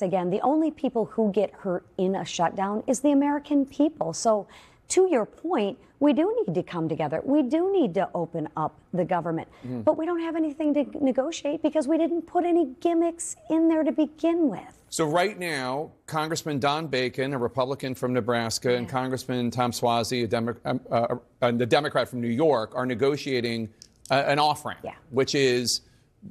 Again, the only people who get hurt in a shutdown is the American people. So to your point, we do need to come together. We do need to open up the government. But we don't have anything to negotiate because we didn't put any gimmicks in there to begin with. So right now, Congressman Don Bacon, a Republican from Nebraska, and Congressman Tom Suozzi, the Democrat from New York, are negotiating an off-ramp, which is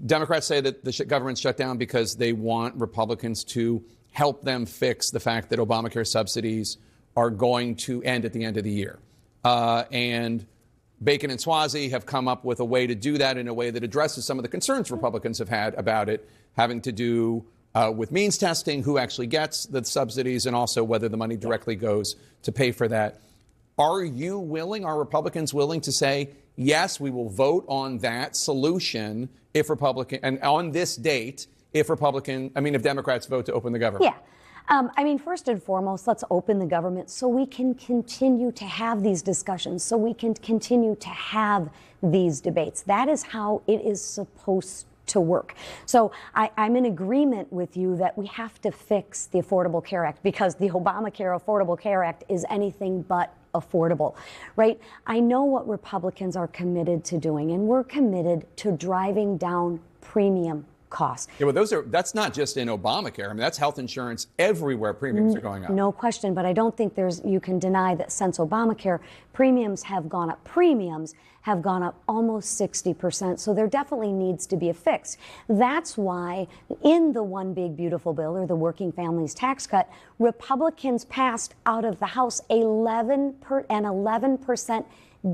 Democrats say that the government's shut down because they want Republicans to help them fix the fact that Obamacare subsidies are going to end at the end of the year. And Bacon and Suozzi have come up with a way to do that in a way that addresses some of the concerns Republicans have had about it, having to do with means testing, who actually gets the subsidies, and also whether the money directly goes to pay for that. Are Republicans willing to say, yes, we will vote on that solution if on this date, if Democrats vote to open the government? First and foremost, let's open the government so we can continue to have these discussions, so we can continue to have these debates. That is how it is supposed to work. So I'm in agreement with you that we have to fix the Affordable Care Act, because the Obamacare Affordable Care Act is anything but affordable, right? I know what Republicans are committed to doing, and we're committed to driving down premium costs. Yeah, well, that's not just in Obamacare. That's health insurance everywhere. Premiums are going up. No question, but I don't think you can deny that since Obamacare, premiums have gone up. Premiums have gone up almost 60%. So there definitely needs to be a fix. That's why in the One Big Beautiful Bill, or the Working Families Tax Cut, Republicans passed out of the House an 11%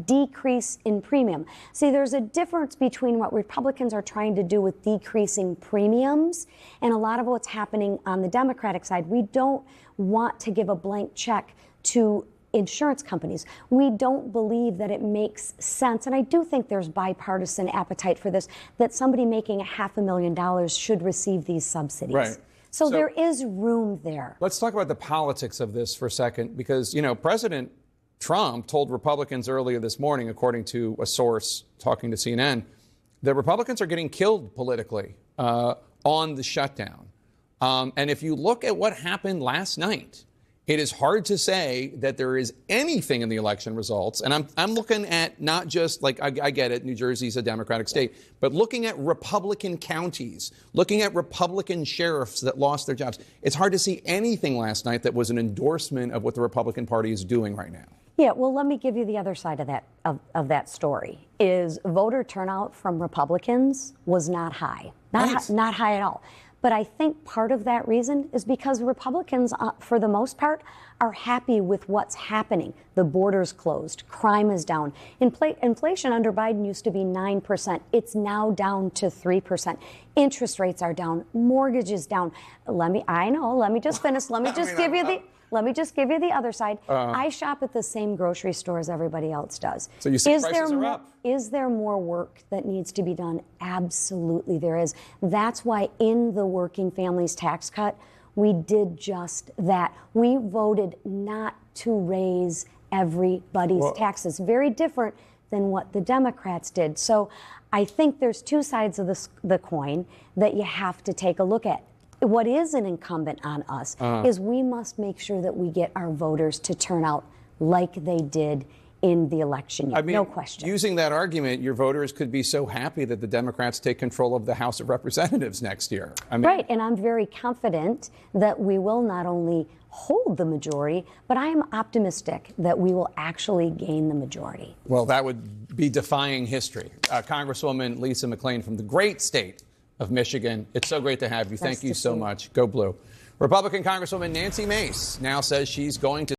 decrease in premium. See, there's a difference between what Republicans are trying to do with decreasing premiums and a lot of what's happening on the Democratic side. We don't want to give a blank check to insurance companies. We don't believe that it makes sense, and I do think there's bipartisan appetite for this, that somebody making $500,000 should receive these subsidies. Right. So there is room there. Let's talk about the politics of this for a second, because, President Trump told Republicans earlier this morning, according to a source talking to CNN, that Republicans are getting killed politically on the shutdown. And if you look at what happened last night, it is hard to say that there is anything in the election results. And I'm looking at not just, like, I get it, New Jersey's a Democratic state, but looking at Republican counties, looking at Republican sheriffs that lost their jobs. It's hard to see anything last night that was an endorsement of what the Republican Party is doing right now. Yeah, well, let me give you the other side of that story. Is voter turnout from Republicans was not high. Not high at all. But I think part of that reason is because Republicans, for the most part, are happy with what's happening. The border's closed. Crime is down. Inflation under Biden used to be 9%. It's now down to 3%. Interest rates are down. Mortgages down. Let me just finish. Let me just give you the other side. I shop at the same grocery store as everybody else does. So you see prices are up. Is there more work that needs to be done? Absolutely there is. That's why in the Working Families Tax Cut, we did just that. We voted not to raise everybody's taxes. Very different than what the Democrats did. So I think there's two sides of the coin that you have to take a look at. What is an incumbent on us is we must make sure that we get our voters to turn out like they did in the election year. No question. Using that argument, your voters could be so happy that the Democrats take control of the House of Representatives next year. Right, and I'm very confident that we will not only hold the majority, but I am optimistic that we will actually gain the majority. Well, that would be defying history. Congresswoman Lisa McClain from the great state of Michigan. It's so great to have you. Thank you so much. Go Blue. Republican Congresswoman Nancy Mace now says she's going to